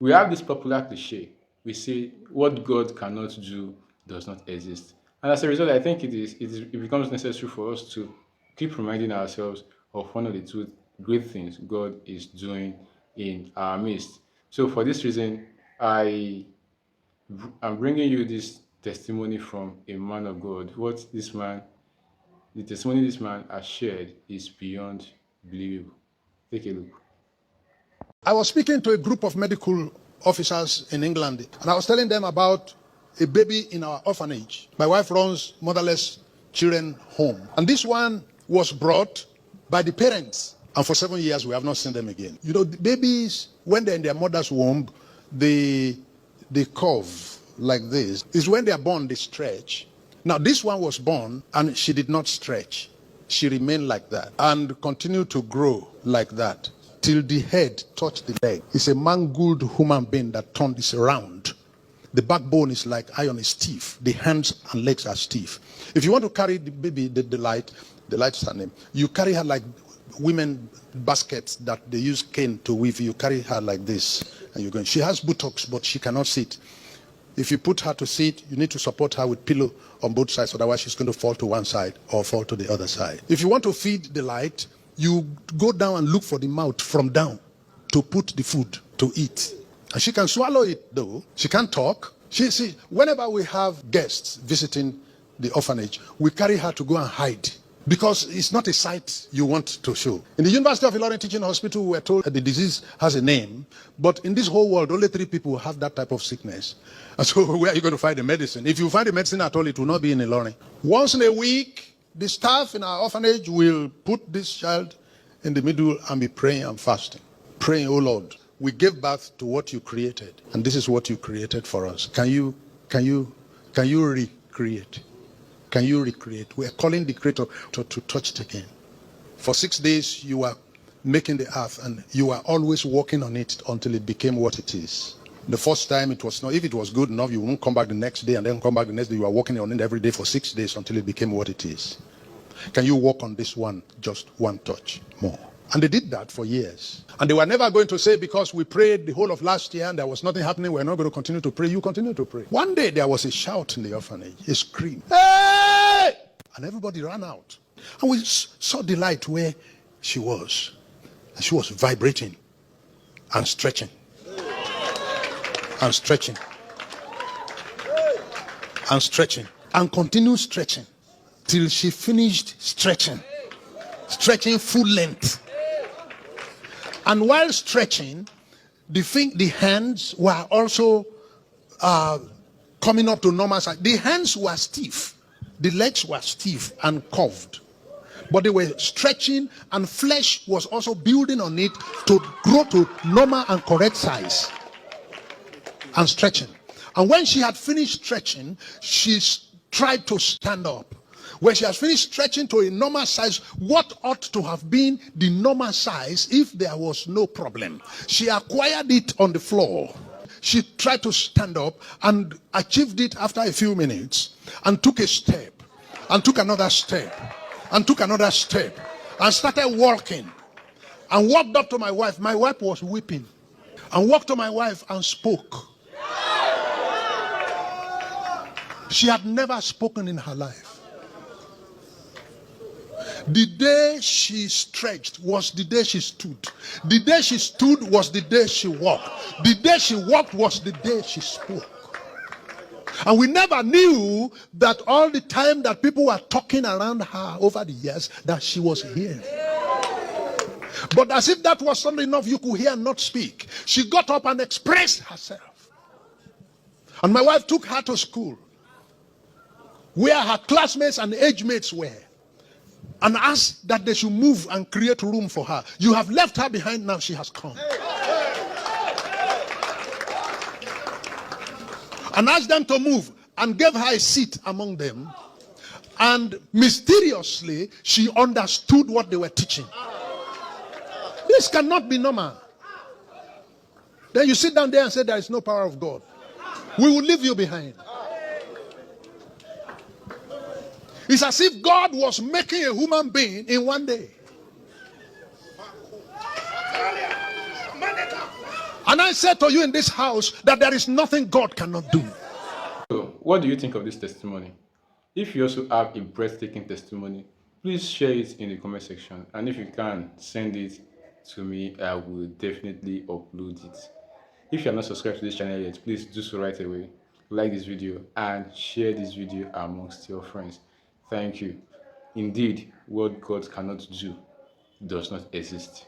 We have this popular cliche. We say what God cannot do does not exist. And as a result, I think it becomes necessary for us to keep reminding ourselves of one of the two great things God is doing in our midst. So for this reason, I'm bringing you this testimony from a man of God. The testimony this man has shared is beyond believable. Take a look. I was speaking to a group of medical officers in England, and I was telling them about a baby in our orphanage. My wife runs motherless children home, and this one was brought by the parents. And for 7 years, we have not seen them again. You know, the babies, when they're in their mother's womb, they curve like this. It's when they are born, they stretch. Now, this one was born, and she did not stretch. She remained like that and continued to grow like that till the head touched the leg. It's a mangled human being that turned this around. The backbone is like iron, is stiff. The hands and legs are stiff. If you want to carry the baby, the light is her name. You carry her like women baskets that they use cane to weave. You carry her like this, and you're going. She has buttocks, but she cannot sit. If you put her to sit, you need to support her with pillow on both sides, otherwise she's going to fall to one side or fall to the other side. If you want to feed the light, you go down and look for the mouth from down to put the food to eat. And she can swallow it though. She can't talk. See, whenever we have guests visiting the orphanage, we carry her to go and hide because it's not a sight you want to show. In the University of Ilorin Teaching Hospital, we were told that the disease has a name, but in this whole world, only 3 people have that type of sickness. And so where are you going to find the medicine? If you find the medicine at all, it will not be in Ilorin. Once in a week, the staff in our orphanage will put this child in the middle and be praying and fasting. Praying, oh Lord, we gave birth to what you created, and this is what you created for us. Can you recreate? Can you recreate? We are calling the Creator to touch it again. For 6 days, you are making the earth, and you are always working on it until it became what it is. The first time it was not, if it was good enough, you won't come back the next day and then come back the next day. You are working on it every day for 6 days until it became what it is. Can you work on this one, just one touch more? And they did that for years. And they were never going to say, because we prayed the whole of last year and there was nothing happening, we're not going to continue to pray. You continue to pray. One day there was a shout in the orphanage, a scream. Hey! And everybody ran out. And we saw the light where she was. And she was vibrating and stretching. And stretching. And stretching. And continued stretching till she finished stretching. Stretching full length. And while stretching, the hands were also coming up to normal size. The hands were stiff. The legs were stiff and curved. But they were stretching, and flesh was also building on it to grow to normal and correct size. And stretching. And when she had finished stretching, she tried to stand up. When she has finished stretching to a normal size, what ought to have been the normal size if there was no problem, she acquired it on the floor. She tried to stand up and achieved it after a few minutes, and took a step, and took another step, and took another step, and started walking, and walked up to my wife. My wife was weeping, and walked to my wife and spoke. She had never spoken in her life. The day she stretched was the day she stood. The day she stood was the day she walked. The day she walked was the day she spoke. And we never knew that all the time that people were talking around her over the years, that she was here. But as if that was something enough, you could hear and not speak. She got up and expressed herself. And my wife took her to school, where her classmates and age mates were, and asked that they should move and create room for her. You have left her behind, now she has come. And asked them to move, and gave her a seat among them. And mysteriously, she understood what they were teaching. This cannot be normal. Then you sit down there and say there is no power of God. We will leave you behind. It's as if God was making a human being in one day. And I said to you in this house that there is nothing God cannot do. So, what do you think of this testimony? If you also have a breathtaking testimony, please share it in the comment section. And if you can, send it to me. I will definitely upload it. If you are not subscribed to this channel yet, please do so right away. Like this video and share this video amongst your friends. Thank you. Indeed, what God cannot do does not exist.